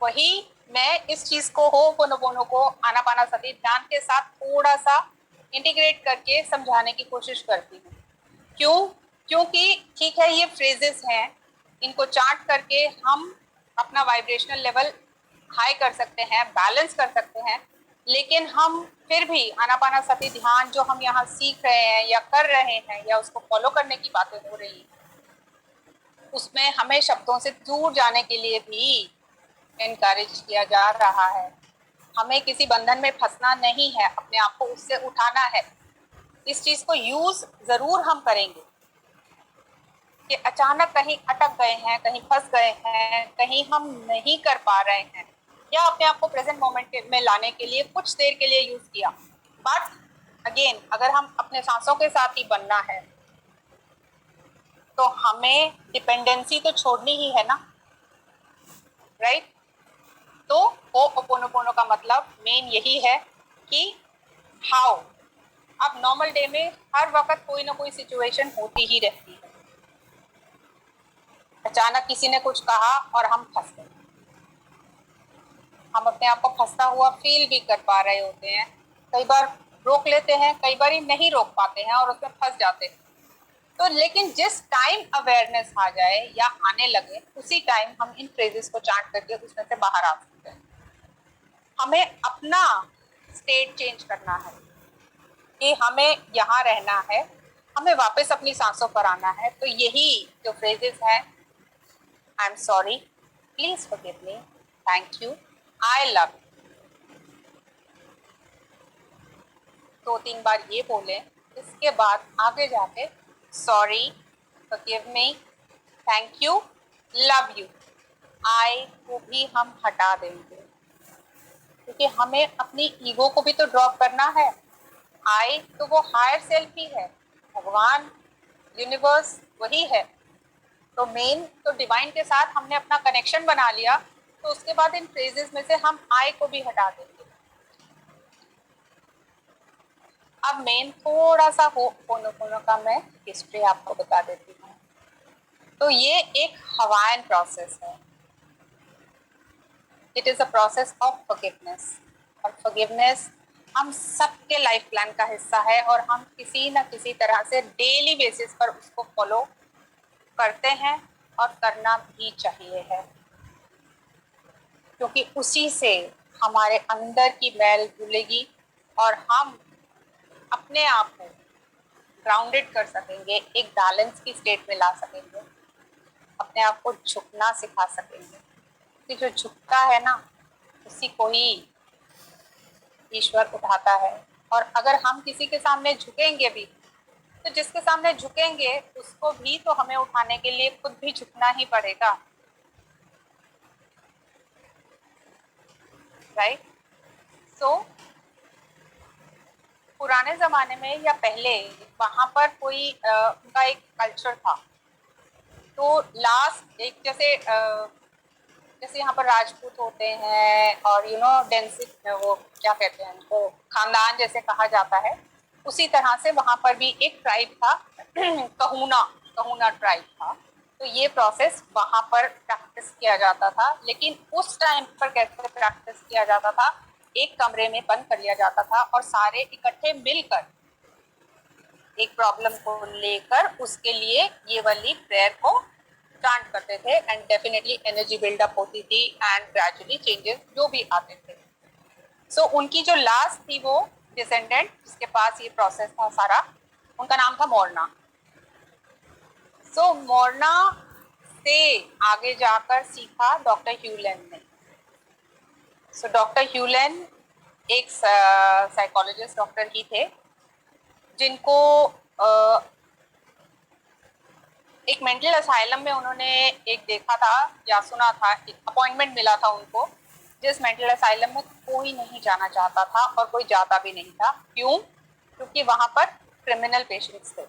वही मैं इस चीज को होपोनोपोनो को आनापानासती ध्यान के साथ थोड़ा सा इंटीग्रेट करके समझाने की कोशिश करती हूँ। क्यों? क्योंकि ठीक है, ये फ्रेजेस हैं, इनको चार्ट करके हम अपना वाइब्रेशनल लेवल हाई कर सकते हैं, बैलेंस कर सकते हैं, लेकिन हम फिर भी आनापानासती ध्यान जो हम यहाँ सीख रहे हैं या कर रहे हैं या उसको फॉलो करने की बातें हो रही हैं, उसमें हमें शब्दों से दूर जाने के लिए भी इनकरेज किया जा रहा है। हमें किसी बंधन में फंसना नहीं है, अपने आप को उससे उठाना है। इस चीज को यूज जरूर हम करेंगे कि अचानक कहीं अटक गए हैं, कहीं फंस गए हैं, कहीं हम नहीं कर पा रहे हैं, या अपने आप को प्रेजेंट मोमेंट में लाने के लिए कुछ देर के लिए यूज किया। बट अगेन, अगर हम अपने सांसों के साथ ही बनना है तो हमें डिपेंडेंसी तो छोड़नी ही है ना, राइट? तो होपोनोपोनो का मतलब मेन यही है कि हाउ। अब नॉर्मल डे में हर वक्त कोई ना कोई सिचुएशन होती ही रहती है। अचानक किसी ने कुछ कहा और हम फंस गए, हम अपने आप को फंसता हुआ फील भी कर पा रहे होते हैं। कई बार रोक लेते हैं, कई बार ही नहीं रोक पाते हैं और उसमें फंस जाते हैं। तो लेकिन जिस टाइम अवेयरनेस आ जाए या आने लगे, उसी टाइम हम इन फ्रेजेस को चार्ट करके उसमें से बाहर आ सकते हैं। हमें अपना स्टेट चेंज करना है कि हमें यहाँ रहना है, हमें वापस अपनी सांसों पर आना है। तो यही जो फ्रेजेस हैं, I am sorry, please forgive me, thank you, I love you, 2-3 बार ये बोलें। इसके बाद आगे जाके sorry, forgive me, thank you, love you, I को भी हम हटा देंगे, क्योंकि हमें अपनी ईगो को भी तो ड्रॉप करना है। आई तो वो हायर सेल्फ ही है, भगवान, यूनिवर्स वही है। तो मेन तो डिवाइन के साथ हमने अपना कनेक्शन बना लिया, तो उसके बाद इन फ्रेजेस में से हम आई को भी हटा देंगे। अब मेन थोड़ा सा होपोनोपोनो का मैं हिस्ट्री आपको बता देती हूँ। तो ये एक हवाइन प्रोसेस है। It is a process of forgiveness, और फॉरगिवनेस हम सबके लाइफ प्लान का हिस्सा है, और हम किसी न किसी तरह से डेली बेसिस पर उसको फॉलो करते हैं और करना भी चाहिए है, क्योंकि उसी से हमारे अंदर की मैल धुलेगी और हम अपने आप को ग्राउंडेड कर सकेंगे, एक बैलेंस की स्टेट में ला सकेंगे, अपने आप को झुकना सिखा सकेंगे। कि जो झुकता है ना, उसी को ही ईश्वर उठाता है। और अगर हम किसी के सामने झुकेंगे भी, तो जिसके सामने झुकेंगे उसको भी तो हमें उठाने के लिए खुद भी झुकना ही पड़ेगा, राइट? सो पुराने जमाने में या पहले वहां पर कोई उनका एक कल्चर था। तो लास्ट एक जैसे यहाँ पर राजपूत होते हैं, और डेंसिक, वो क्या कहते हैं उनको, खानदान जैसे कहा जाता है, उसी तरह से वहां पर भी एक ट्राइब था कहूना कहूना ट्राइब था। तो ये प्रोसेस वहां पर प्रैक्टिस किया जाता था। लेकिन उस टाइम पर कैसे प्रैक्टिस किया जाता था, एक कमरे में बंद कर लिया जाता था और सारे इकट्ठे मिलकर एक प्रॉब्लम को लेकर उसके लिए ये वाली प्रेयर को चांट करते थे, एंड डेफिनेटली एनर्जी बिल्डअप होती थी एंड ग्रेजुअली चेंजेस जो भी आते थे। सो उनकी जो लास्ट थी वो डिसेंडेंट जिसके पास ये प्रोसेस था सारा, उनका नाम था मोरना। सो मोरना से आगे जाकर सीखा डॉक्टर ह्यूलेन ने। सो डॉक्टर ह्यूलेन एक साइकोलॉजिस्ट डॉक्टर ही थे, जिनको एक मेंटल असाइलम में उन्होंने एक देखा था या सुना था, एक अपॉइंटमेंट मिला था उनको, जिस मेंटल असाइलम में कोई नहीं जाना चाहता था और कोई जाता भी नहीं था। क्यों? क्योंकि वहां पर क्रिमिनल पेशेंट्स थे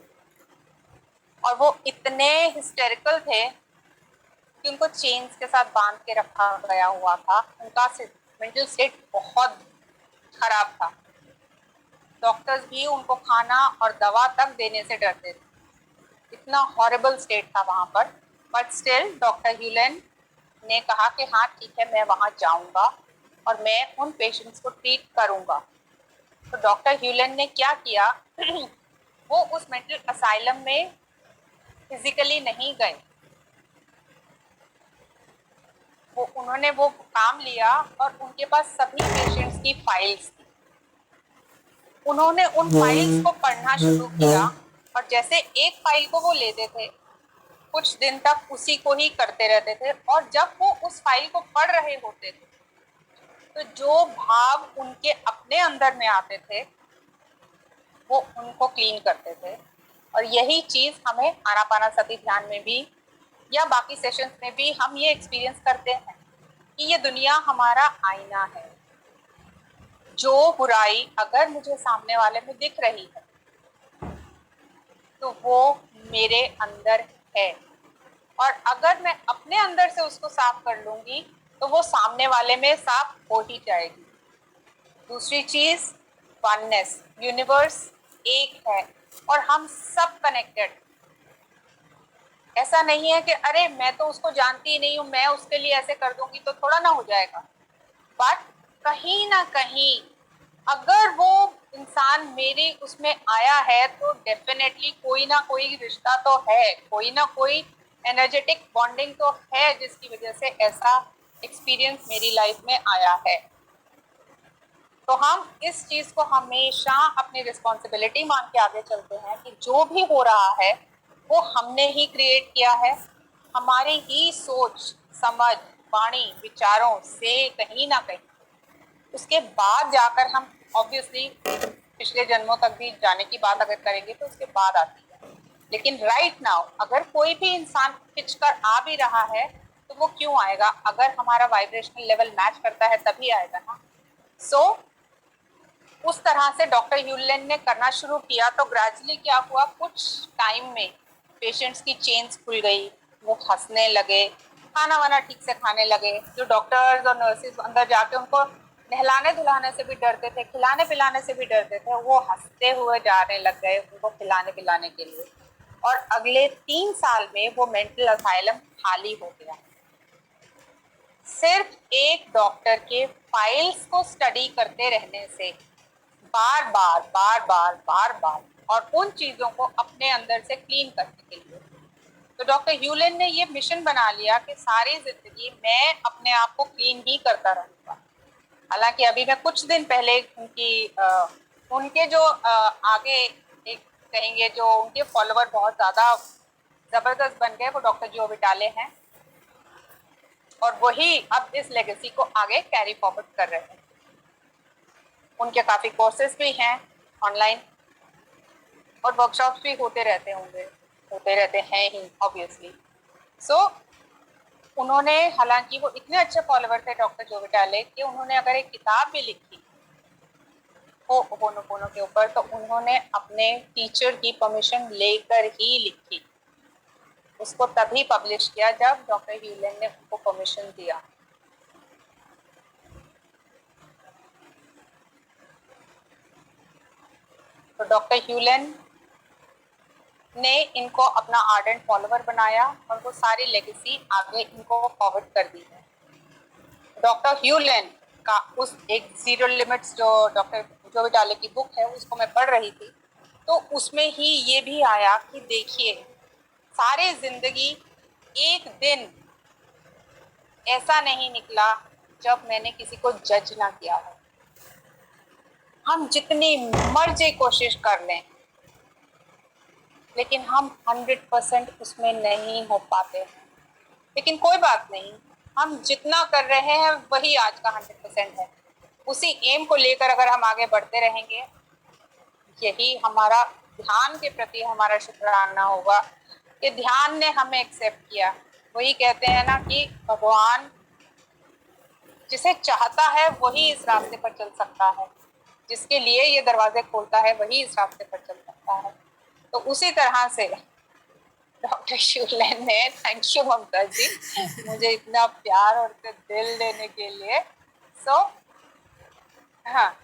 और वो इतने हिस्टेरिकल थे कि उनको चेन्स के साथ बांध के रखा गया हुआ था। उनका मेंटल स्टेट बहुत खराब था। डॉक्टर्स भी उनको खाना और दवा तक देने से डरते थे, इतना हॉरिबल स्टेट था वहां पर। बट स्टिल डॉक्टर ह्यूलेन ने कहा कि हाँ ठीक है, मैं वहाँ जाऊँगा और मैं उन पेशेंट्स को ट्रीट करूँगा। तो डॉक्टर ह्यूलन ने क्या किया वो उस मेंटल असाइलम में फिजिकली नहीं गए, वो उन्होंने वो काम लिया और उनके पास सभी पेशेंट्स की फाइल्स थी। उन्होंने उन फाइल्स को पढ़ना शुरू किया और जैसे एक फाइल को वो लेते थे, कुछ दिन तक उसी को ही करते रहते थे, और जब वो उस फाइल को पढ़ रहे होते थे तो जो भाव उनके अपने अंदर में आते थे वो उनको क्लीन करते थे। और यही चीज हमें आनापानासती ध्यान में भी या बाकी सेशंस में भी हम ये एक्सपीरियंस करते हैं कि ये दुनिया हमारा आईना है। जो बुराई अगर मुझे सामने वाले में दिख रही है तो वो मेरे अंदर है, और अगर मैं अपने अंदर से उसको साफ कर लूंगी तो वो सामने वाले में साफ हो ही जाएगी। दूसरी चीज, वननेस, यूनिवर्स एक है और हम सब कनेक्टेड। ऐसा नहीं है कि अरे मैं तो उसको जानती ही नहीं हूँ, मैं उसके लिए ऐसे कर दूंगी तो थोड़ा ना हो जाएगा। बट कहीं ना कहीं अगर वो इंसान मेरे उसमें आया है तो डेफिनेटली कोई ना कोई रिश्ता तो है, कोई ना कोई एनर्जेटिक बॉन्डिंग तो है जिसकी वजह से ऐसा एक्सपीरियंस मेरी लाइफ में आया है। तो हम इस चीज को हमेशा अपनी रिस्पॉन्सिबिलिटी मान के आगे चलते हैं कि जो भी हो रहा है वो हमने ही क्रिएट किया है। हमारी ही सोच, समझ, वाणी, विचारों से कहीं ना कहीं उसके बाद जाकर हम ऑब्वियसली पिछले जन्मों तक भी जाने की बात अगर करेंगे तो उसके बाद आती है। लेकिन राइट नाउ अगर कोई भी इंसान खिंच कर आ भी रहा है तो वो क्यों आएगा? अगर हमारा वाइब्रेशनल लेवल मैच करता है तभी आएगा ना। सो उस तरह से डॉक्टर ह्यूलन ने करना शुरू किया तो ग्रेजुअली क्या हुआ, कुछ टाइम में पेशेंट्स की चेन्स खुल गई, वो हंसने लगे, खाना वाना ठीक से खाने लगे। जो डॉक्टर्स और नर्सिस अंदर जाके उनको नहलाने धुलाने से भी डरते थे, खिलाने पिलाने से भी डरते थे, वो हंसते हुए जाने लग गए उनको खिलाने पिलाने के लिए। और अगले 3 साल में वो मेंटल असाइलम खाली हो गया। सिर्फ एक डॉक्टर के फाइल्स को स्टडी करते रहने से, बार बार बार बार बार बार, और उन चीजों को अपने अंदर से क्लीन करने के लिए, तो डॉक्टर ह्यूलन ने ये मिशन बना लिया कि सारी जिंदगी मैं अपने आप को क्लीन ही करता रहूंगा। हालांकि अभी मैं कुछ दिन पहले उनके जो आगे एक कहेंगे जो उनके फॉलोवर बहुत ज्यादा जबरदस्त बन गए वो डॉक्टर जो विटाले हैं, और वही अब इस लेगेसी को आगे कैरी फॉरवर्ड कर रहे हैं। उनके काफी कोर्सेज भी हैं ऑनलाइन और वर्कशॉप्स भी होते रहते होंगे, होते रहते हैं ही ऑब्वियसली। सो उन्होंने, हालांकि वो इतने अच्छे फॉलोवर थे डॉक्टर जो विटाले कि उन्होंने अगर एक किताब भी लिखी होनोपोनो के ऊपर तो उन्होंने अपने टीचर की परमिशन लेकर ही लिखी। उसको तभी पब्लिश किया जब डॉक्टर ह्यूलन ने उनको परमिशन दिया। तो डॉक्टर ह्यूलन ने इनको अपना आर्डेंट फॉलोवर बनाया और वो सारी लेगेसी आगे इनको फॉरवर्ड कर दी है। डॉक्टर ह्यूलन का उस एक जीरो लिमिट्स जो डॉक्टर जो विटाले की बुक है उसको मैं पढ़ रही थी तो उसमें ही ये भी आया कि देखिए सारी जिंदगी एक दिन ऐसा नहीं निकला जब मैंने किसी को जज ना किया हो। हम जितनी मर्जी कोशिश कर लें लेकिन हम 100% उसमें नहीं हो पाते हैं। लेकिन कोई बात नहीं, हम जितना कर रहे हैं वही आज का 100% है। उसी एम को लेकर अगर हम आगे बढ़ते रहेंगे, यही हमारा ध्यान के प्रति हमारा शुक्राना होगा कि ध्यान ने हमें एक्सेप्ट किया। वही कहते हैं ना कि भगवान जिसे चाहता है वही इस रास्ते पर चल सकता है, जिसके लिए ये दरवाजे खोलता है वही इस रास्ते पर चल सकता है। तो उसी तरह से डॉक्टर शिवलैन ने, थैंक यू ममता जी, मुझे इतना प्यार और दिल देने के लिए। सो हाँ,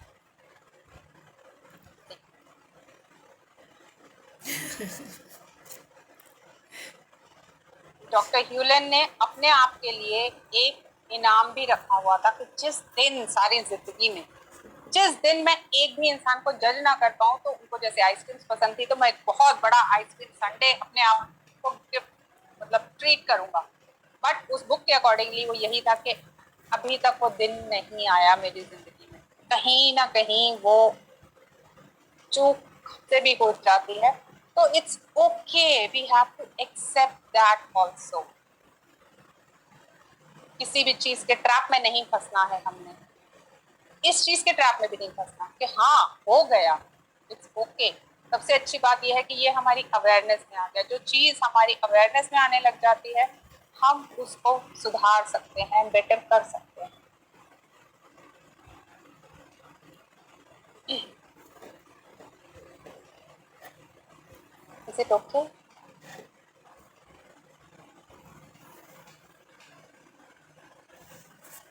डॉक्टर ह्यूलन ने अपने आप के लिए एक इनाम भी रखा हुआ था कि जिस दिन सारी जिंदगी में जिस दिन मैं एक भी इंसान को जज ना कर पाऊँ, तो उनको जैसे आइसक्रीम पसंद थी तो मैं एक बहुत बड़ा आइसक्रीम संडे अपने आप को गिफ्ट मतलब ट्रीट करूंगा। बट उस बुक के अकॉर्डिंगली वो यही था कि अभी तक वो दिन नहीं आया मेरी जिंदगी में, कहीं ना कहीं वो चूक से भी हो जाती है। तो it's okay, we have to accept that also. किसी भी चीज के ट्रैप में नहीं फंसना है हमने, इस चीज के ट्रैप में भी नहीं फंसना कि हाँ हो गया, इट्स ओके। सबसे अच्छी बात यह है कि ये हमारी अवेयरनेस में आ गया। जो चीज हमारी अवेयरनेस में आने लग जाती है, हम उसको सुधार सकते हैं, बेटर कर सकते हैं। Is it okay?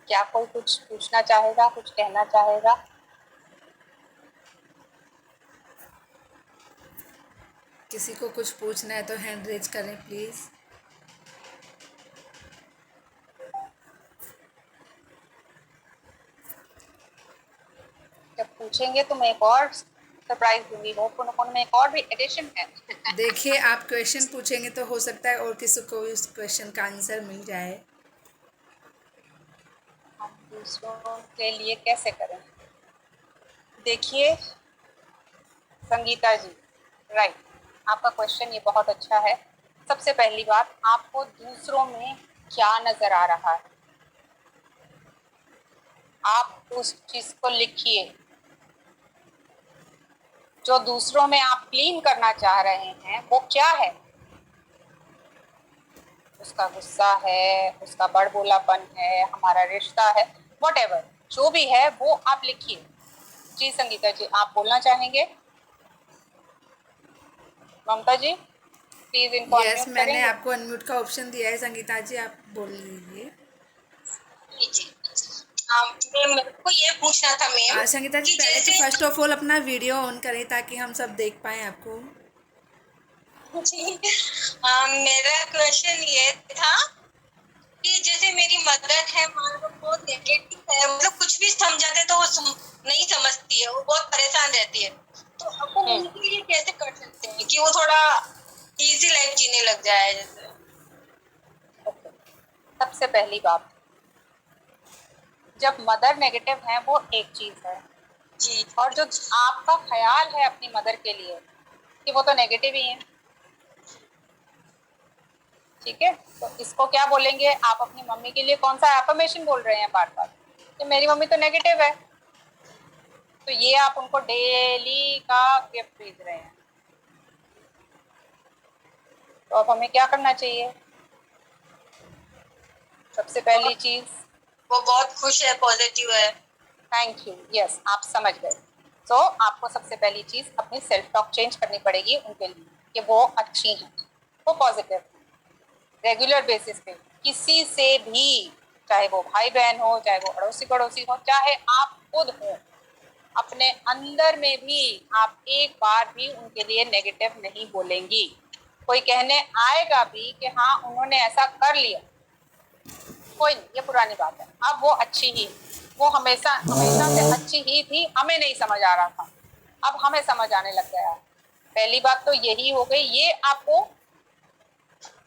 क्या कोई कुछ पूछना चाहेगा, कुछ कहना चाहेगा? किसी को कुछ पूछना है तो हैंड रेज करें प्लीज़। जब पूछेंगे तो मैं एक और सरप्राइज दूंगी। वो फोन में एक और भी एडिशन है। देखिए, आप क्वेश्चन पूछेंगे तो हो सकता है और किसी को भी उस क्वेश्चन का आंसर मिल जाए। हम दूसरों के लिए कैसे करें? देखिए संगीता जी, राइट, आपका क्वेश्चन ये बहुत अच्छा है। सबसे पहली बात, आपको दूसरों में क्या नजर आ रहा है, आप उस चीज को लिखिए। जो दूसरों में आप क्लीन करना चाह रहे हैं वो क्या है? उसका गुस्सा है, उसका बड़बोलापन है, हमारा रिश्ता है, व्हाटएवर जो भी है वो आप लिखिए। जी संगीता जी, आप बोलना चाहेंगे? ममता जी प्लीज इनको यस, अनम्यूट मैंने करेंगे। आपको अनम्यूट का ऑप्शन दिया है। संगीता जी, आप बोल लीजिए। जी मेरे को ये पूछना था मैम संगीता जी, कि पहले तो जैसे फर्स्ट ऑफ ऑल अपना वीडियो ऑन करें ताकि हम सब देख पाएँ आपको। जी मेरा क्वेश्चन ये था कि जैसे मेरी मदर है, मान लो बहुत नेगेटिव है, मतलब कुछ भी समझाते तो वो नहीं समझती है, वो बहुत परेशान रहती है। तो अपन उनके लिए कैसे कर सकते हैं कि वो थोड़ा इजी लाइफ जीने लग जाए? जैसे सबसे पहली बात, जब मदर नेगेटिव है वो एक चीज है, जी और जो आपका ख्याल है अपनी मदर के लिए कि वो तो नेगेटिव ही है, ठीक है? तो इसको क्या बोलेंगे? आप अपनी मम्मी के लिए कौन सा एफर्मेशन बोल रहे हैं बार बार कि मेरी मम्मी तो नेगेटिव है? तो ये आप उनको डेली का गिफ्ट भेज रहे हैं। तो अब हमें क्या करना चाहिए? सबसे पहली चीज, वो बहुत खुश है, पॉजिटिव है। थैंक यू, यस आप समझ गए। तो आपको सबसे पहली चीज अपनी सेल्फ टॉक चेंज करनी पड़ेगी उनके लिए कि वो अच्छी हैं, वो पॉजिटिव हैं। रेगुलर बेसिस पे किसी से भी, चाहे वो भाई बहन हो, चाहे वो अड़ोसी पड़ोसी हो, चाहे आप खुद हो, अपने अंदर में भी आप एक बार भी उनके लिए नेगेटिव नहीं बोलेंगी। कोई कहने आएगा भी कि हाँ उन्होंने ऐसा कर लिया, कोई नहीं, ये पुरानी बात है, अब वो अच्छी ही, वो हमेशा हमेशा से अच्छी ही थी, हमें नहीं समझ आ रहा था, अब हमें समझ आने लग गया है। पहली बात तो यही हो गई। ये आपको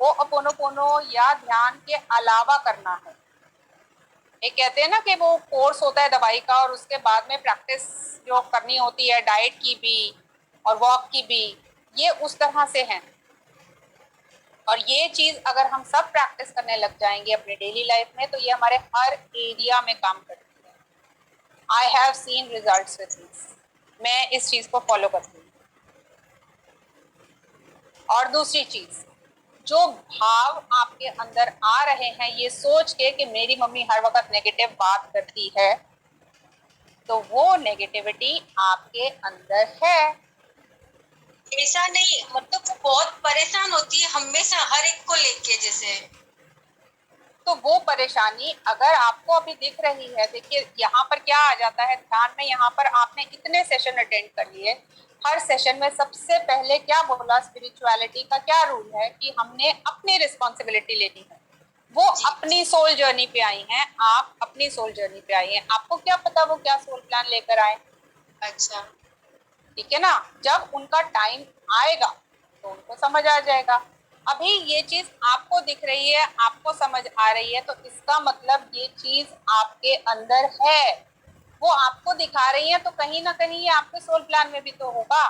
वो अपोनोपोनो या ध्यान के अलावा करना है। एक कहते हैं ना कि वो कोर्स होता है दवाई का, और उसके बाद में प्रैक्टिस जो करनी होती है डाइट की भी और वॉक की भी, ये उस तरह से है। और ये चीज अगर हम सब प्रैक्टिस करने लग जाएंगे अपने डेली लाइफ में, तो ये हमारे हर एरिया में काम करती है। I have seen results with this, मैं इस चीज को फॉलो करती हूँ। और दूसरी चीज, जो भाव आपके अंदर आ रहे हैं ये सोच के कि मेरी मम्मी हर वक्त नेगेटिव बात करती है, तो वो नेगेटिविटी आपके अंदर है। ऐसा नहीं, मतलब वो बहुत परेशान होती है हमेशा हर एक को लेके। जैसे तो वो परेशानी अगर आपको अभी दिख रही है, देखिए यहाँ पर क्या आ जाता है ध्यान में, यहाँ पर आपने इतने सेशन अटेंड कर लिए, हर सेशन में सबसे पहले क्या बोला, स्पिरिचुअलिटी का क्या रूल है कि हमने अपनी रिस्पॉन्सिबिलिटी लेनी है। वो अपनी सोल जर्नी पे आई हैं, आप अपनी सोल जर्नी पे आई हैं, आपको क्या पता वो क्या सोल प्लान लेकर आए। अच्छा, ठीक है ना, जब उनका टाइम आएगा तो उनको समझ आ जाएगा। अभी ये चीज आपको दिख रही है, आपको समझ आ रही है, तो इसका मतलब ये चीज आपके अंदर है, वो आपको दिखा रही है, तो कहीं ना कहीं ये आपके सोल प्लान में भी तो होगा।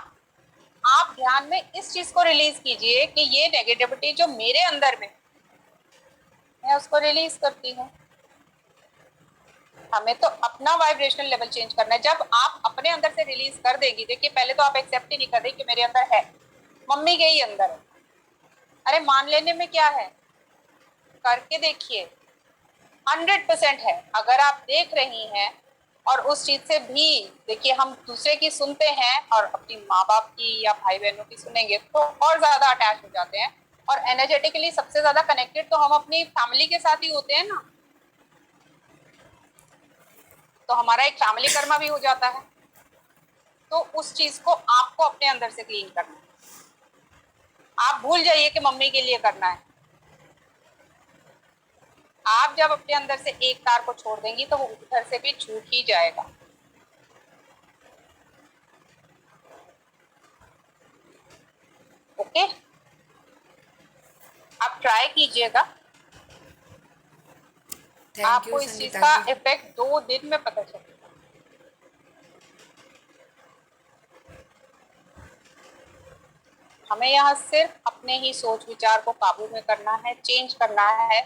आप ध्यान में इस चीज को रिलीज कीजिए कि ये नेगेटिविटी जो मेरे अंदर में, मैं उसको रिलीज करती हूँ। हमें तो अपना वाइब्रेशनल लेवल चेंज करना है। जब आप अपने अंदर से रिलीज कर देगी, देखिए पहले तो आप एक्सेप्ट ही नहीं कर रही कि मेरे अंदर है, मम्मी के ही अंदर है। अरे मान लेने में क्या है, करके देखिए, 100% है। अगर आप देख रही हैं और उस चीज से भी, देखिए हम दूसरे की सुनते हैं और अपनी माँ बाप की या भाई बहनों की सुनेंगे तो और ज्यादा अटैच हो जाते हैं, और एनर्जेटिकली सबसे ज्यादा कनेक्टेड तो हम अपनी फैमिली के साथ ही होते हैं ना, तो हमारा एक फैमिली कर्मा भी हो जाता है। तो उस चीज को आपको अपने अंदर से क्लीन करना है। आप भूल जाइए कि मम्मी के लिए करना है। आप जब अपने अंदर से एक तार को छोड़ देंगी तो वो उधर से भी छूट ही जाएगा। ओके, आप ट्राई कीजिएगा, थैंक आपको यू इस चीज संगीता का जी। इफेक्ट 2 दिन में पता चलेगा। हमें यहाँ सिर्फ अपने ही सोच विचार को काबू में करना है, चेंज करना है।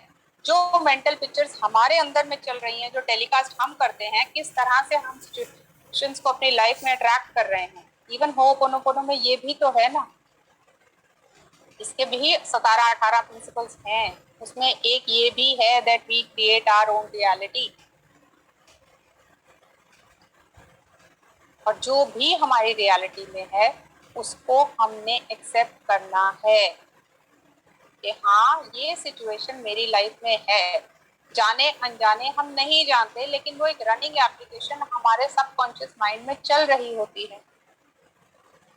जो मेंटल पिक्चर्स हमारे अंदर में चल रही हैं, जो टेलीकास्ट हम करते हैं, किस तरह से हम सिचुएशंस को अपनी लाइफ में अट्रैक्ट कर रहे हैं। इवन होपोनोपोनो में ये भी तो है ना, इसके भी 17-18 प्रिंसिपल्स हैं, उसमें एक ये भी है that we create our own reality. और जो भी हमारी रियलिटी में है उसको हमने एक्सेप्ट करना है कि हाँ ये सिचुएशन मेरी लाइफ में है। जाने अनजाने हम नहीं जानते, लेकिन वो एक रनिंग एप्लीकेशन हमारे सबकॉन्शियस माइंड में चल रही होती है।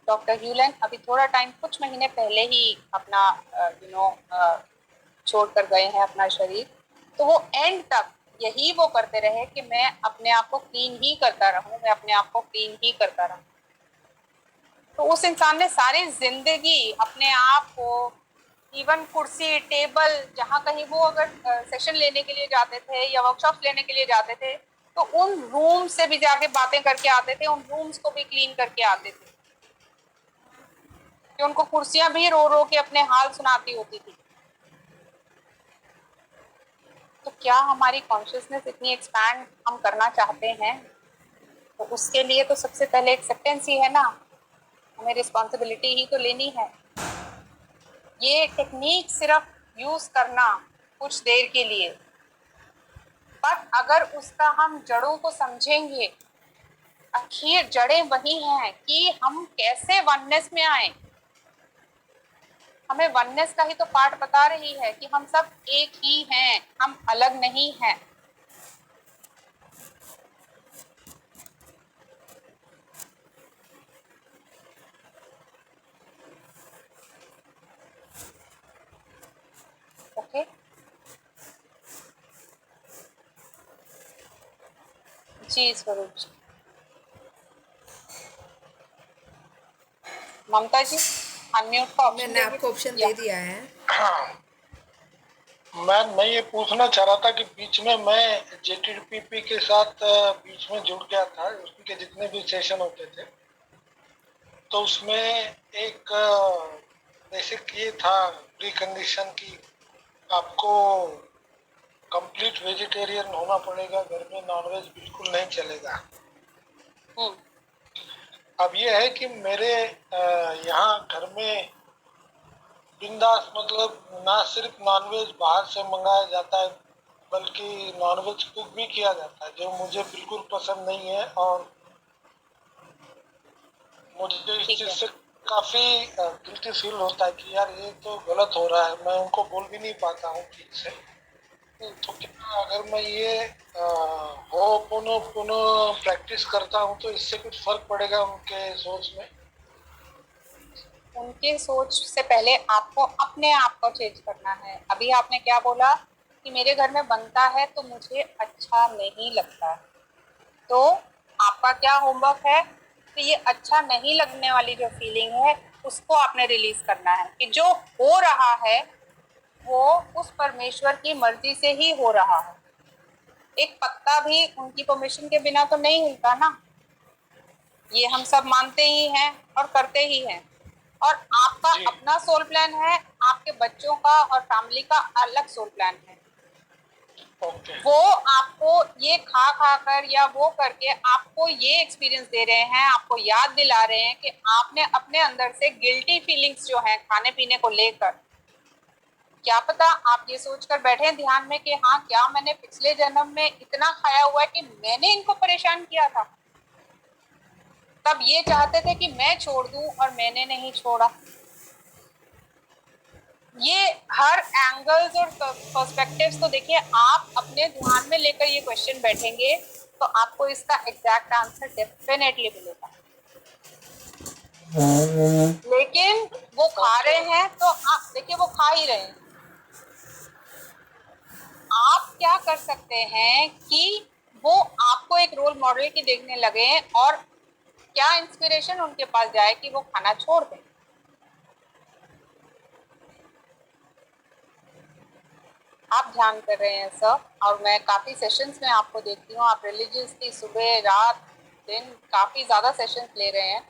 डॉक्टर ह्यूलन अभी थोड़ा टाइम, कुछ महीने पहले ही अपना छोड़ कर गए हैं अपना शरीर, तो वो एंड तक यही वो करते रहे कि मैं अपने आप को क्लीन ही करता रहूं, मैं अपने आप को क्लीन ही करता रहूं। तो उस इंसान ने सारी जिंदगी अपने आप को, इवन कुर्सी टेबल, जहाँ कहीं वो अगर सेशन लेने के लिए जाते थे या वर्कशॉप लेने के लिए जाते थे, तो उन रूम से भी जाके बातें करके आते थे, उन रूम्स को भी क्लीन करके आते थे, कि उनको कुर्सियां भी रो रो के अपने हाल सुनाती होती थी। तो क्या हमारी कॉन्शियसनेस इतनी एक्सपैंड हम करना चाहते हैं? तो उसके लिए तो सबसे पहले एक्सेप्टेंस ही है ना, हमें रिस्पॉन्सिबिलिटी ही तो लेनी है। ये टेक्निक सिर्फ यूज करना कुछ देर के लिए, पर अगर उसका हम जड़ों को समझेंगे, आखिर जड़ें वही हैं कि हम कैसे वननेस में आए। हमें वननेस का ही तो पाठ बता रही है कि हम सब एक ही हैं, हम अलग नहीं हैं। ओके, जी स्वरूप जी। ममता जी अनम्यूट का ऑप्शन मैंने देंगे आपको ऑप्शन या दे दिया है। मैं ये पूछना चाह रहा था कि बीच में मैं जेटीपीपी के साथ बीच में जुड़ गया था, उसके जितने भी सेशन होते थे, तो उसमें एक बेसिक ये था प्री कंडीशन की आपको कंप्लीट वेजिटेरियन होना पड़ेगा, घर में नॉनवेज बिल्कुल नहीं चलेगा। अब ये है कि मेरे यहाँ घर में बिंदास, मतलब ना सिर्फ नॉनवेज बाहर से मंगाया जाता है बल्कि नॉनवेज कुक भी किया जाता है, जो मुझे बिल्कुल पसंद नहीं है। और मुझे इस चीज से काफी गिल्टी फील होता है कि यार ये तो गलत हो रहा है, मैं उनको बोल भी नहीं पाता हूँ ठीक से। तो क्या अगर मैं ये हो पुनो प्रैक्टिस करता हूँ तो इससे कुछ फर्क पड़ेगा उनके सोच में? उनके सोच से पहले आपको अपने आप को चेंज करना है। अभी आपने क्या बोला कि मेरे घर में बनता है तो मुझे अच्छा नहीं लगता, तो आपका क्या होमवर्क है कि ये अच्छा नहीं लगने वाली जो फीलिंग है उसको आपने रिलीज करना है कि जो हो रहा है वो उस परमेश्वर की मर्जी से ही हो रहा है। एक पत्ता भी उनकी परमिशन के बिना तो नहीं हिलता ना, ये हम सब मानते ही हैं और करते ही हैं। और आपका जी। अपना सोल प्लान है, आपके बच्चों का और फैमिली का अलग सोल प्लान है। ओके। वो आपको ये खा खा कर या वो करके आपको ये एक्सपीरियंस दे रहे हैं, आपको याद दिला रहे हैं कि आपने अपने अंदर से गिल्टी फीलिंग्स जो हैं खाने पीने को लेकर, क्या पता आप ये सोचकर बैठे हैं ध्यान में कि हाँ क्या मैंने पिछले जन्म में इतना खाया हुआ है कि मैंने इनको परेशान किया था, तब ये चाहते थे कि मैं छोड़ दूं और मैंने नहीं छोड़ा। ये हर एंगल्स और पर्सपेक्टिव्स को देखिए, आप अपने ध्यान में लेकर ये क्वेश्चन बैठेंगे तो आपको इसका एग्जैक्ट आंसर डेफिनेटली मिलेगा। लेकिन वो खा रहे हैं तो आप देखिए वो खा ही रहे हैं। आप क्या कर सकते हैं कि वो आपको एक रोल मॉडल की देखने लगे और क्या इंस्पिरेशन उनके पास जाए कि वो खाना छोड़ दें। आप ध्यान कर रहे हैं सर, और मैं काफ़ी सेशंस में आपको देखती हूँ, आप रिलीजियसली सुबह रात दिन काफ़ी ज़्यादा सेशंस ले रहे हैं,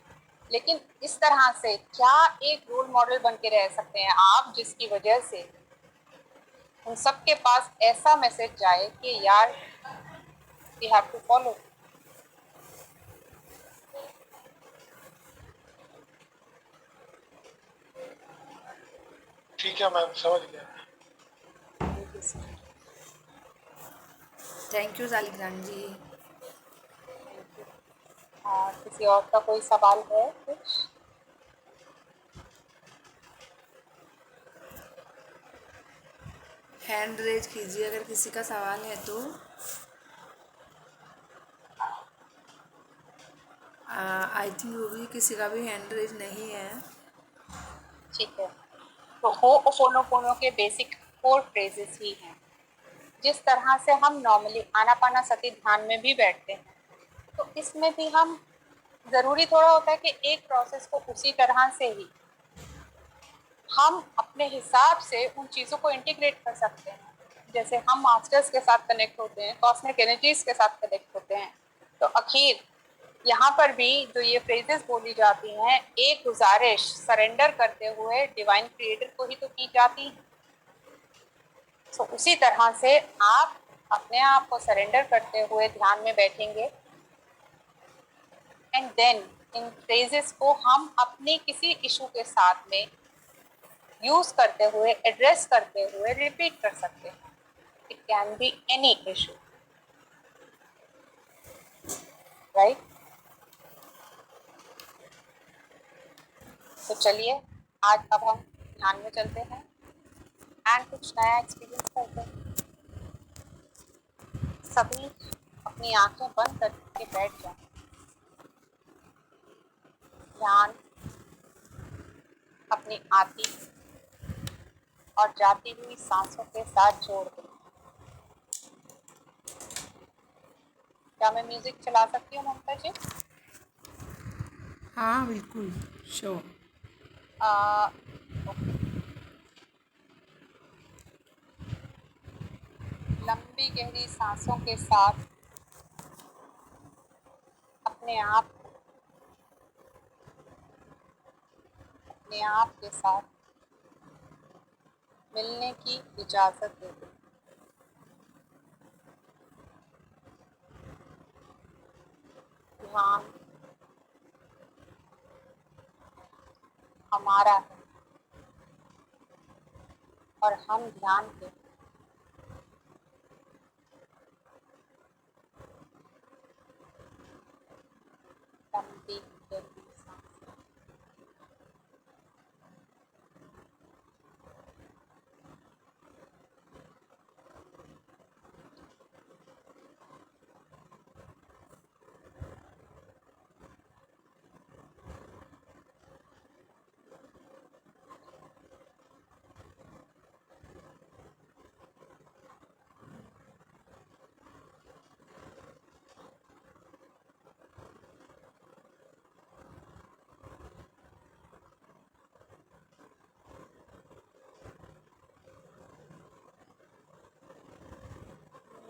लेकिन इस तरह से क्या एक रोल मॉडल बन के रह सकते हैं आप, जिसकी वजह से उन सबके पास ऐसा मैसेज जाए कि यार वी हैव टू फॉलो। ठीक है मैम, समझ गया। थैंक यू सालिग्राम जी। किसी और का कोई सवाल है कुछ? हैंड रेज कीजिए अगर किसी का सवाल है तो। आई थिंक वो भी किसी का भी हैंड रेज नहीं है। ठीक है, तो होओपोनोपोनो के बेसिक 4 फ्रेजेस ही हैं। जिस तरह से हम नॉर्मली आनापानासति ध्यान में भी बैठते हैं, तो इसमें भी हम ज़रूरी थोड़ा होता है कि एक प्रोसेस को उसी तरह से ही हम अपने हिसाब से उन चीज़ों को इंटीग्रेट कर सकते हैं। जैसे हम मास्टर्स के साथ कनेक्ट होते हैं, कॉस्मिक एनर्जीज के साथ कनेक्ट होते हैं, तो आखिर यहाँ पर भी जो ये फ्रेजेस बोली जाती हैं, एक गुजारिश सरेंडर करते हुए डिवाइन क्रिएटर को ही तो की जाती है। तो उसी तरह से आप अपने आप को सरेंडर करते हुए ध्यान में बैठेंगे एंड देन इन फ्रेजेस को हम अपने किसी इशू के साथ में यूज करते हुए, एड्रेस करते हुए रिपीट कर सकते हैं। It can be any issue, right? तो चलिए आज अब हम ध्यान में चलते हैं एंड कुछ नया एक्सपीरियंस करते हैं। सभी अपनी आंखें बंद करके बैठ जाएं। ध्यान अपनी आती और जाती हुई सांसों के साथ जोड़ दें। क्या मैं म्यूजिक चला सकती हूँ ममता जी? हाँ बिल्कुल, श्योर। ओके। लंबी गहरी सांसों के साथ अपने आप के साथ मिलने की इजाजत दे दें। ध्यान हमारा है और हम ध्यान के लंबी गहरी सांसें।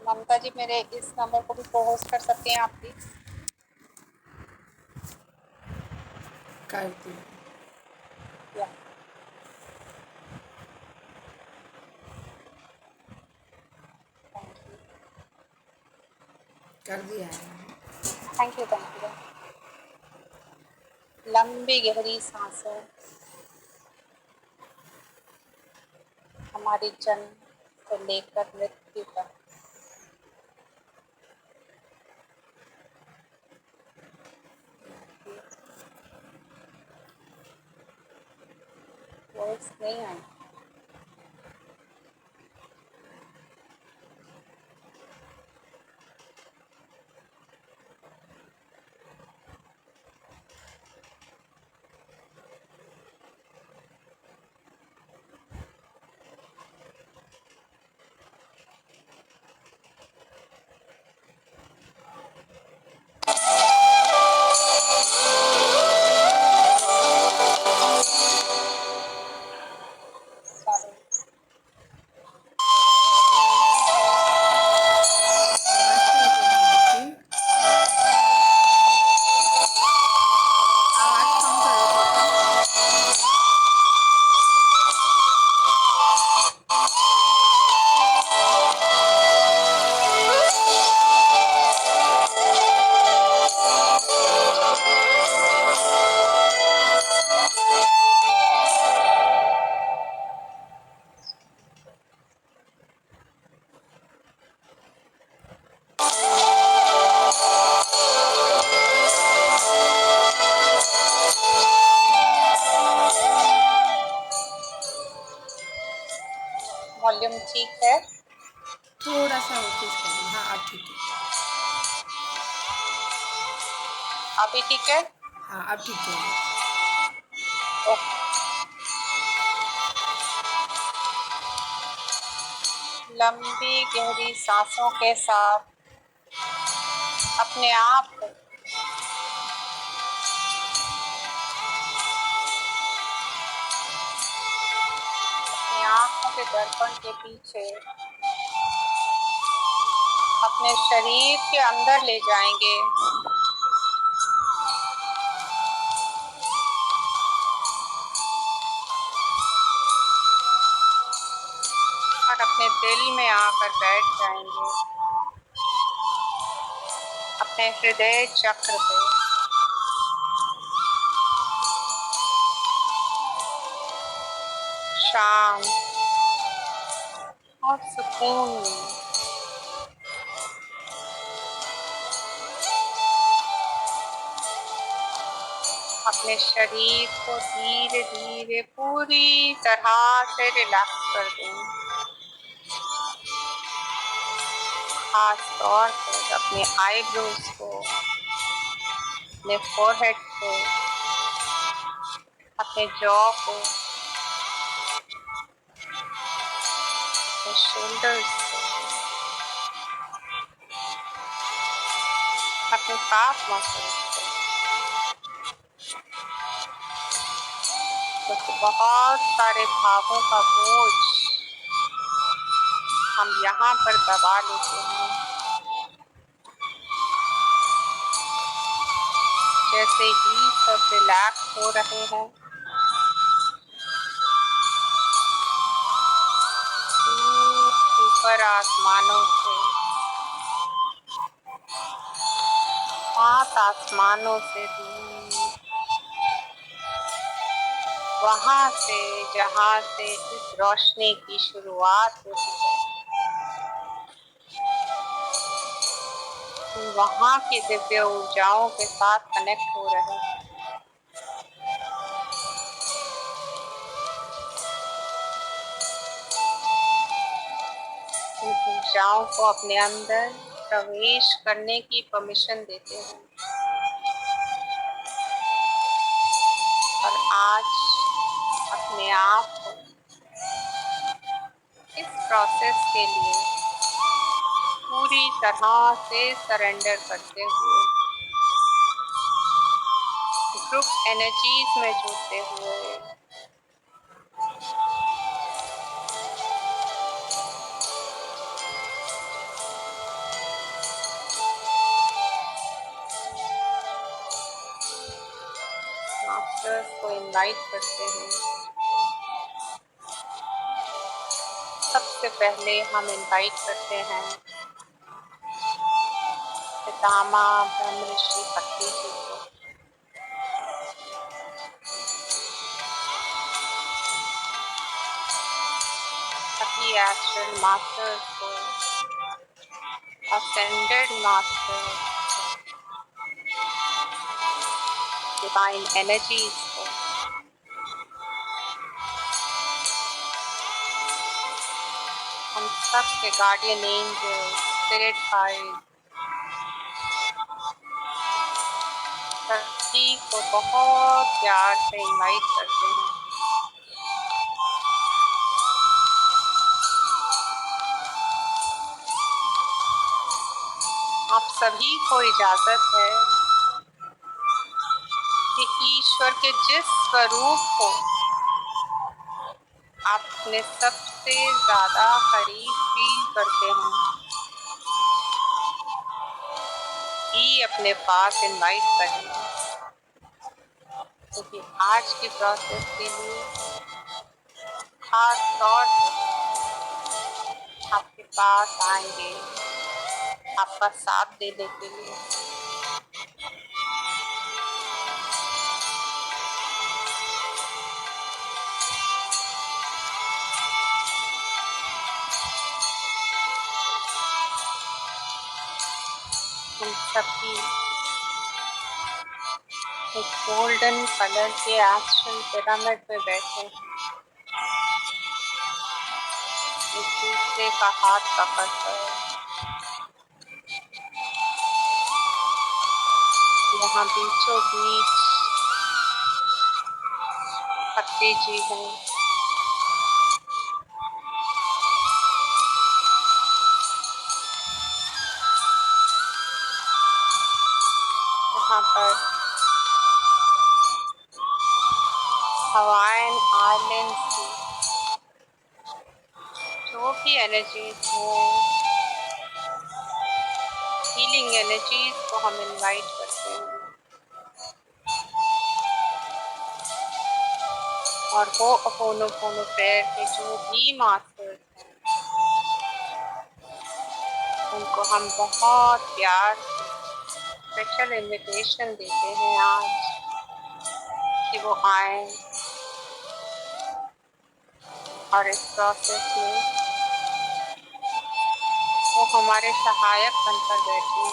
ममता जी मेरे इस नंबर को भी को होस्ट कर सकते हैं आप प्लीज? कर दी। या थैंक यू कर दिया है। Thank you thank you. लंबी गहरी सांसें हमारी जन्म से लेकर मृत्यु तक वर्ड्स नहीं आए। आवाज़ कम करो थोड़ा। वॉल्यूम ठीक है? थोड़ा सा और तेज कर दो। हाँ अब ठीक है। अभी ठीक है? हाँ अब ठीक है। ओके। लंबी गहरी सांसों के साथ अपने आप को अपनी आंखों के दर्पण के पीछे अपने शरीर के अंदर ले जाएंगे और अपने दिल में आकर बैठ जाएंगे, अपने हृदय चक्र पे। शांत और सुकून में अपने शरीर को धीरे धीरे पूरी तरह से रिलैक्स कर दें। खास तौर पर अपने आईब्रोज को, अपने फोरहेड को, अपने जॉ को, अपने शोल्डर्स को, अपने काफ मसल्स को, क्योंकि बहुत सारे भावों का बोझ हम यहाँ पर दबा लेते हैं। जैसे ही सब रिलैक्स हो रहे हैं, ऊपर आसमानों से, सात आसमानों से दूर, वहां से जहां से इस रोशनी की शुरुआत होती है, वहां की दिव्य ऊर्जाओं के साथ कनेक्ट हो रहे हैं। इन ऊर्जाओं को अपने अंदर प्रवेश करने की परमिशन देते हैं। और आज अपने आप को इस प्रोसेस के लिए पूरी तरह से सरेंडर करते हुए, ग्रुप एनर्जीज में जुड़ते हुए, इनवाइट करते हैं। सबसे पहले हम इनवाइट करते हैं पितामह ब्रह्म ऋषि पत्नी जी को। सभी एस्ट्रल मास्टर्स को, ascended मास्टर्स, डिवाइन एनर्जीज को, हम सब के गार्डियन एंजल, स्पिरिट गाइड, सभी को बहुत प्यार से इनवाइट करते हैं। आप सभी को इजाजत है कि ईश्वर के जिस स्वरूप को आप अपने सबसे ज्यादा करीब फील करते हैं, ही अपने पास इनवाइट करें। क्योंकि आज की प्रोसेस के लिए खास तौर पर आपके पास आएंगे आपका साथ देने के लिए। हम सभी एक गोल्डन कलर के एस्ट्रल पिरामिड में बैठे हैं, एक दूसरे का हाथ पकड़कर। यहाँ बीचों बीच पत्नी जी हैं। यहाँ पर हवाईन आइलैंड्स की जो भी एनर्जीज हैं, हीलिंग एनर्जीज को हम इनवाइट करते हैं। और वो अपोनो प्रेयर के जो भी मास्टर्स हैं, उनको हम बहुत प्यार से स्पेशल इनविटेशन देते हैं आज कि वो आए और इस प्रोसेस में वो हमारे सहायक बनकर बैठे,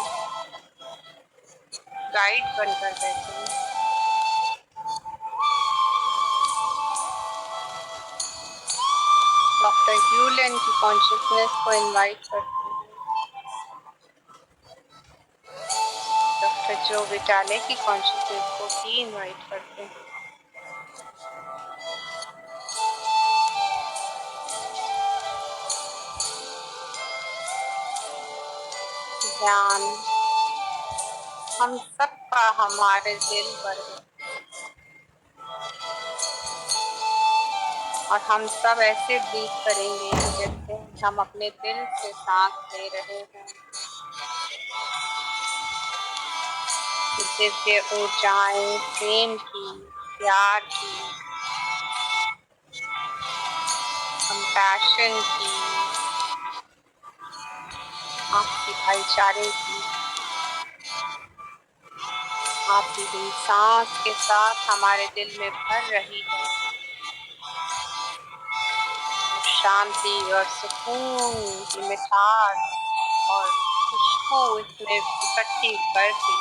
गाइड बनकर बैठे। डॉक्टर ह्यूलन की कॉन्शियसनेस को इनवाइट करते हैं। डॉक्टर जो विटाले की कॉन्शियसनेस को भी इनवाइट करते हैं। ध्यान हम सबका हमारे दिल पर है और हम सब ऐसे ब्रीथ करेंगे जैसे हम अपने दिल से सांस ले रहे हैं। दिव्य ऊर्जाएं प्रेम की, प्यार की, कंपैशन की, आपसी भाईचारे की, आपकी हुई सांस के साथ हमारे दिल में भर रही है। शांति और सुकून की मिठास और खुशबू इसमें इकट्ठी करके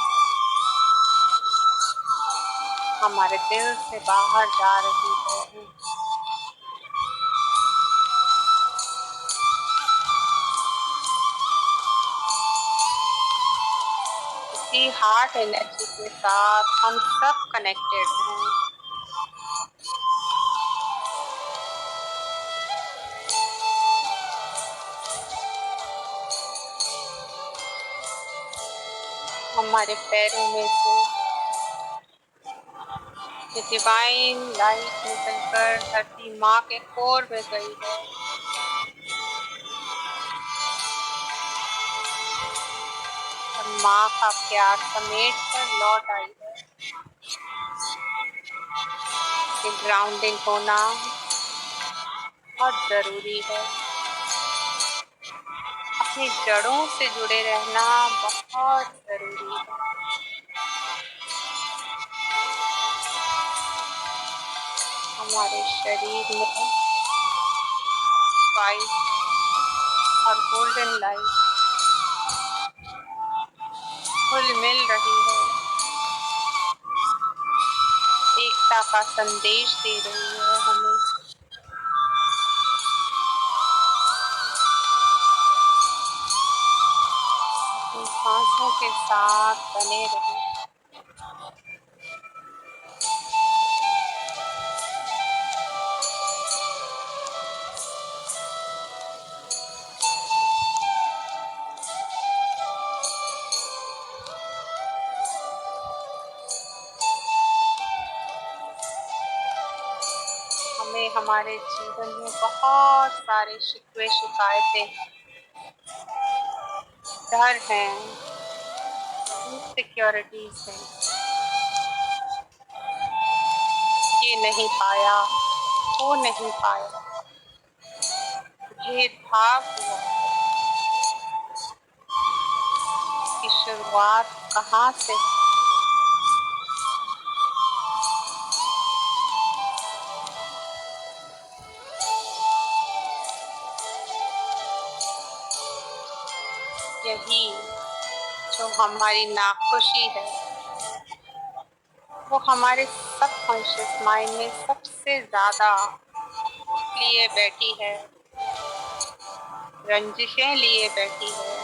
हमारे दिल से बाहर जा रही है। इसी हार्ट एनर्जी के साथ हम सब कनेक्टेड हैं। हमारे पैरों में से ये डिवाइन लाइट निकलकर धरती माँ के कोर में गई है और माँ का प्यार समेट कर लौट आई है। कि ग्राउंडिंग होना बहुत ज़रूरी है। अपनी जड़ों से जुड़े रहना बहुत ज़रूरी है। हमारे शरीर में वाइट और गोल्डन लाइट घुल मिल रही है, एकता का संदेश दे रही है हमें। अपनी सांसों के साथ बने रहे। हमें हमारे जीवन में बहुत सारे शिकवे शिकायतें, डर हैं, इनसिक्योरिटीज हैं। ये नहीं पाया, वो नहीं पाया, भेदभाव हुआ। की शुरुआत कहाँ से? यही जो हमारी नाखुशी है, वो हमारे सबकॉन्शियस माइंड में सबसे ज़्यादा लिए बैठी है, रंजिशें लिए बैठी है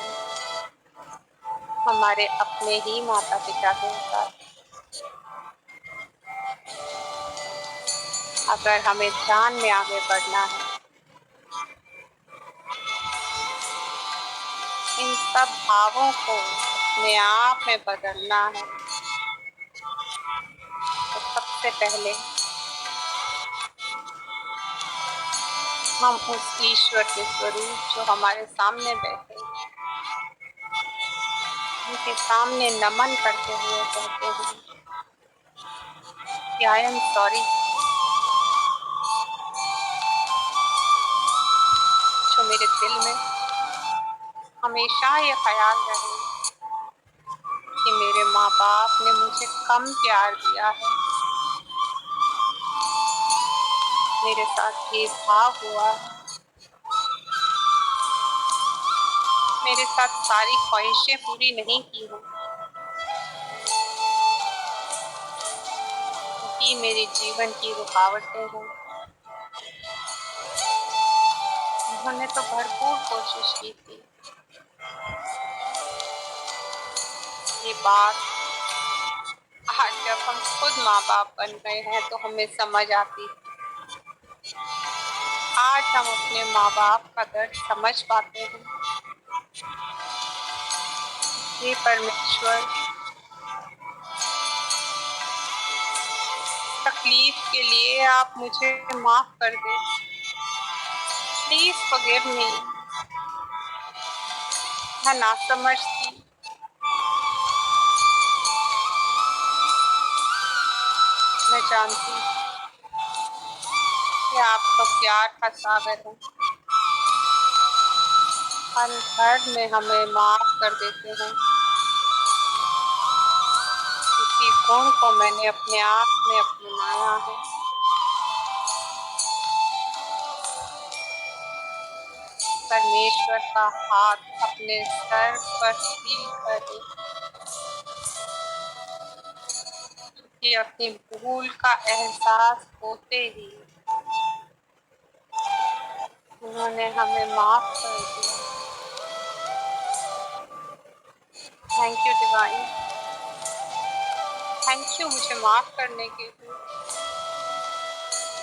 हमारे अपने ही माता पिता के साथ। अगर हमें ध्यान में आगे बढ़ना है, इन सब भावों को अपने आप में बदलना है, तो सबसे पहले हम उस ईश्वर के स्वरूप जो हमारे सामने बैठे, उनके सामने नमन करते हुए कहते हैं कि आई एम सॉरी। जो मेरे दिल में हमेशा ये ख्याल रहे कि मेरे माँ बाप ने मुझे कम प्यार दिया है, मेरे साथ भेदभाव हुआ है, मेरे साथ सारी ख्वाहिशें पूरी नहीं की हैं, ये मेरे जीवन की रुकावटें हैं। उन्होंने तो भरपूर कोशिश की थी। ये बात आज जब हम खुद माँ बाप बन गए हैं तो हमें समझ आती है। आज हम अपने माँ बाप का दर्द समझ पाते हैं। हे परमेश्वर, तकलीफ के लिए आप मुझे माफ कर दें। प्लीज फॉरगिव मी। मैं नासमझ थी, मैं जानती हूँ कि आप तो प्यार का सागर हैं। हर घर में हमें माफ कर देते हैं। इसी गुण को मैंने अपने आप में अपनाया है। परमेश्वर का हाथ अपने सर पर फील करे कि अपनी भूल का एहसास होते ही उन्होंने हमें माफ कर दिया। Thank you divine, thank you मुझे माफ करने के लिए,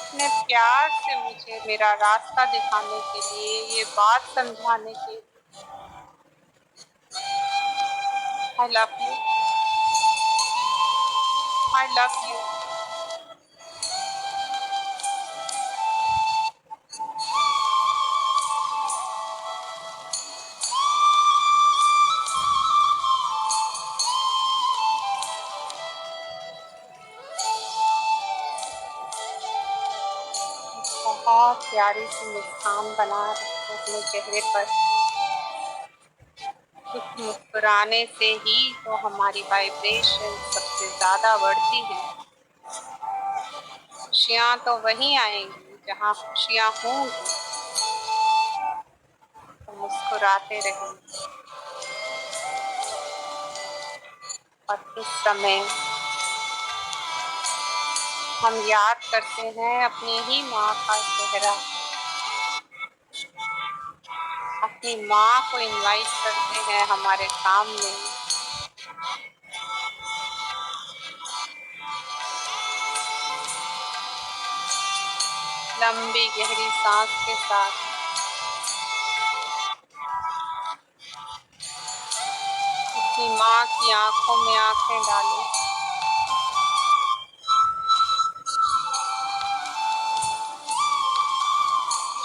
इतने प्यार से मुझे मेरा रास्ता दिखाने के लिए, ये बात समझाने के लिए। आई love you, I love you. प्यारी सी मुस्कान बना रखो अपने चेहरे पर। कुछ मुस्कुराने से ही तो हमारी वाइब्रेशन सबसे ज्यादा बढ़ती है। खुशियाँ तो वहीं आएंगी जहाँ खुशियाँ होंगी, तो मुस्कुराते रहेंगे। और इस समय हम याद करते हैं अपनी ही माँ का चेहरा। अपनी माँ को इनवाइट करते हैं हमारे सामने। लंबी गहरी सांस के साथ अपनी माँ की आंखों में आंखें डालें।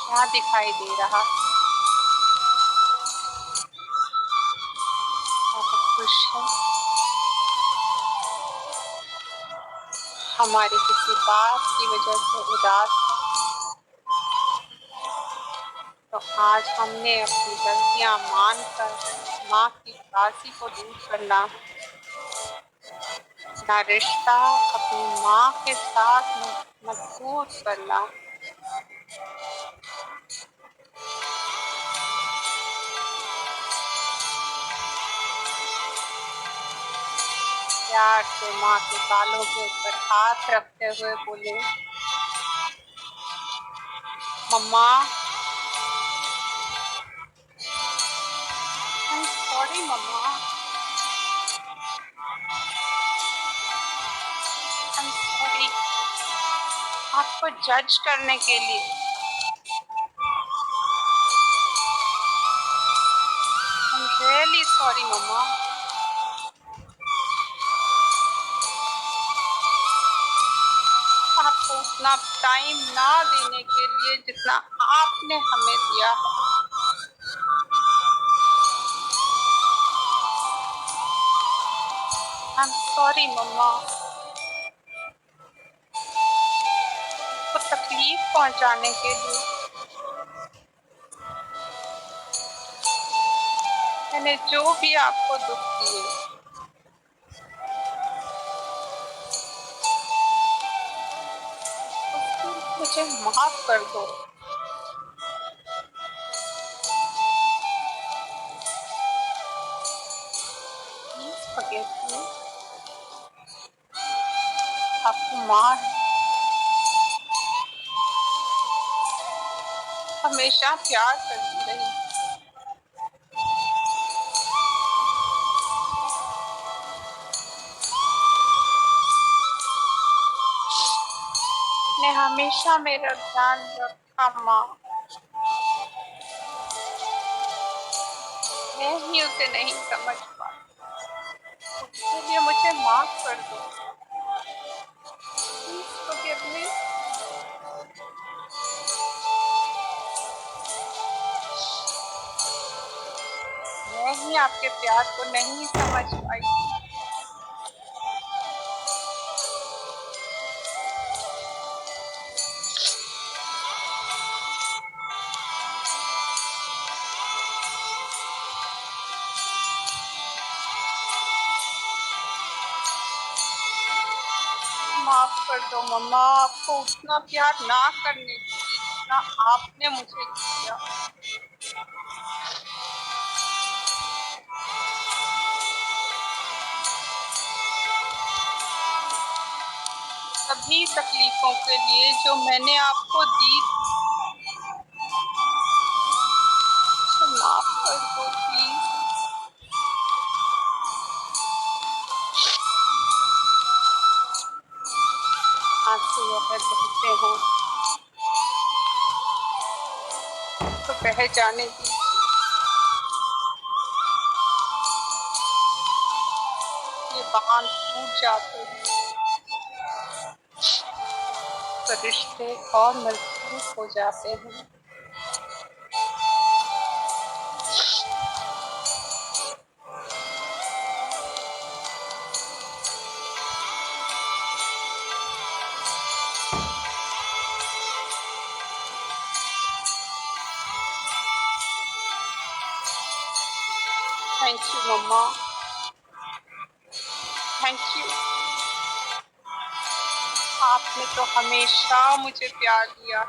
क्या दिखाई दे रहा? आप खुश हैं? हमारी किसी बात की वजह से उदास है, तो आज हमने अपनी गलतियां मानकर माँ की उदासी को दूर करना, अपना रिश्ता अपनी माँ के साथ मजबूत करना। प्यार से माँ के बालों के ऊपर हाथ रखते हुए बोले, मम्मा, आई एम सॉरी मम्मा, आई एम सॉरी आपको जज करने के लिए। आई एम रियली सॉरी मम्मा। आपको उतना टाइम ना देने के लिए जितना आपने हमें दिया है। आई एम सॉरी मम्मा। को तकलीफ पहुंचाने के लिए मैंने जो भी आपको दुख दिए, उसको मुझे माफ कर दो। प्लीज फॉरगिव मी। आपको माँ है, हमेशा प्यार करती रही। ने हमेशा मेरा ध्यान रखा माँ। मैं ही उसे नहीं समझ पाती, उसके लिए मुझे माफ कर दो। प्लीज फॉरगिव मी। मैं ही आपके प्यार को नहीं समझ पाई। माफ कर दो मम्मा, आपको उतना प्यार ना करने के लिए जितना आपने मुझे किया। सभी तकलीफों के लिए जो मैंने आपको दी, मुझे माफ कर दो प्लीज। आंसू अगर बहते हैं तो बह जाने दीजिए। ये बांध टूट जाते हैं तो रिश्ते और मजबूत हो जाते हैं। Thank you. आपने तो हमेशा मुझे प्यार दिया,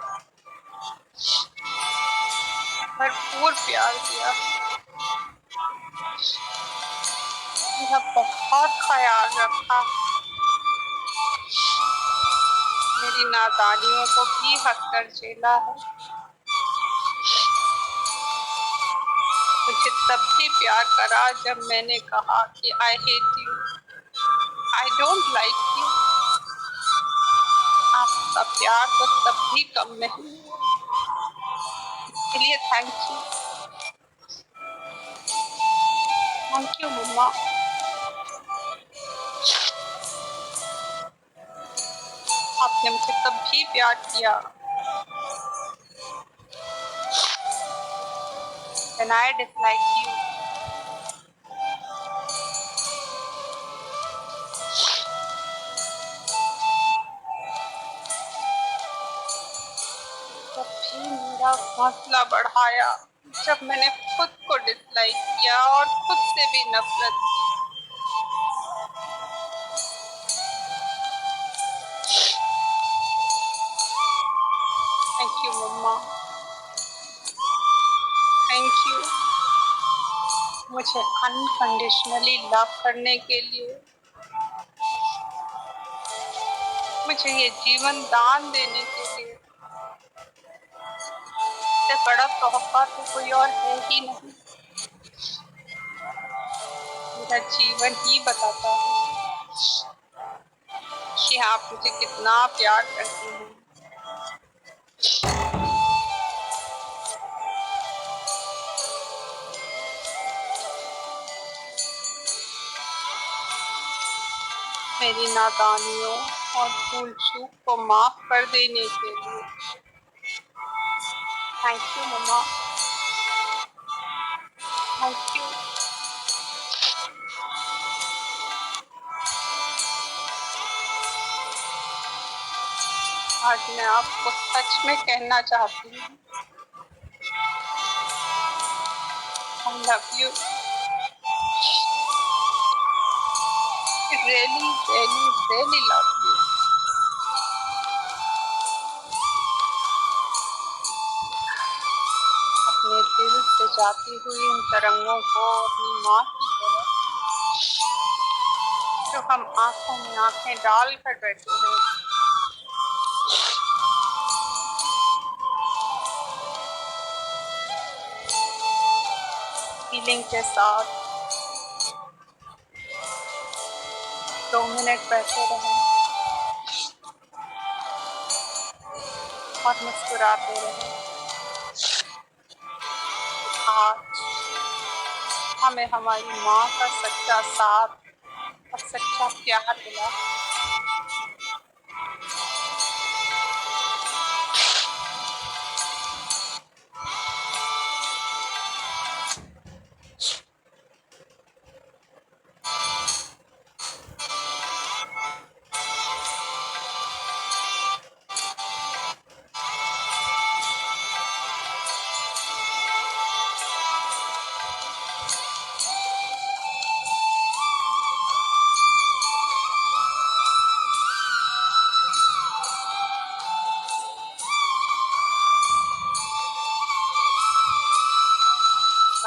भरपूर प्यार दिया, मेरा बहुत ख्याल रखा, मेरी नादानियों को भी हंसकर झेला है। मुझे तब भी प्यार करा जब मैंने कहा कि I hate you, I don't like you. आपका प्यार तो तब भी कम नहीं, इसके लिए थैंक यू मम्मा। आपने मुझे तब भी प्यार किया when I dislike you। तब भी मेरा हौसला बढ़ाया जब मैंने खुद को डिसलाइक किया और खुद से भी नफरत की। Thank you mama, thank you मुझे अनकंडीशनली लव करने के लिए, मुझे ये जीवन दान देने के लिए। इससे बड़ा तोहफा तो कोई और है ही नहीं। मेरा जीवन ही बताता है कि आप मुझे कितना प्यार करती हैं। मेरी नादानियों और भूल चूक को माफ कर देने के लिए thank you mama, thank you. आज मैं आपको सच में कहना चाहती हूँ, I love you, really really really love you. अपने दिल से जाती हुई इन तरंगों को अपनी माँ की तरह, जो हम आंखों में आंखें डाल कर बैठे हैं, फीलिंग के साथ 2 मिनट बैठे रहें और मुस्कुराते रहें। आज हमें हमारी माँ का सच्चा साथ और सच्चा प्यार मिला।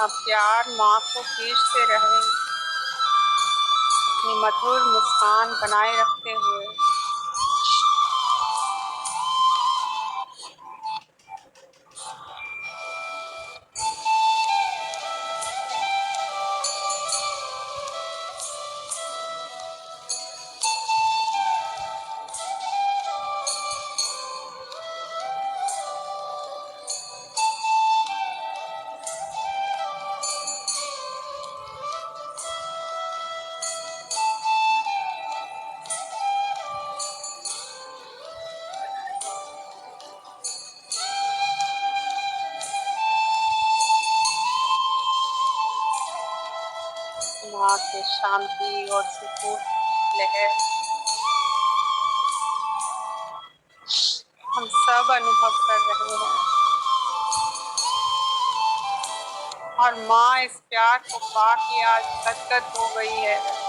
आप प्यार माँ को भेजते रहें, अपनी मधुर मुस्कान बनाए रखते हुए। माँ के शांति और सुकून लहर हम सब अनुभव कर रहे हैं, और माँ इस प्यार को पाके आज गदगद हो गई है।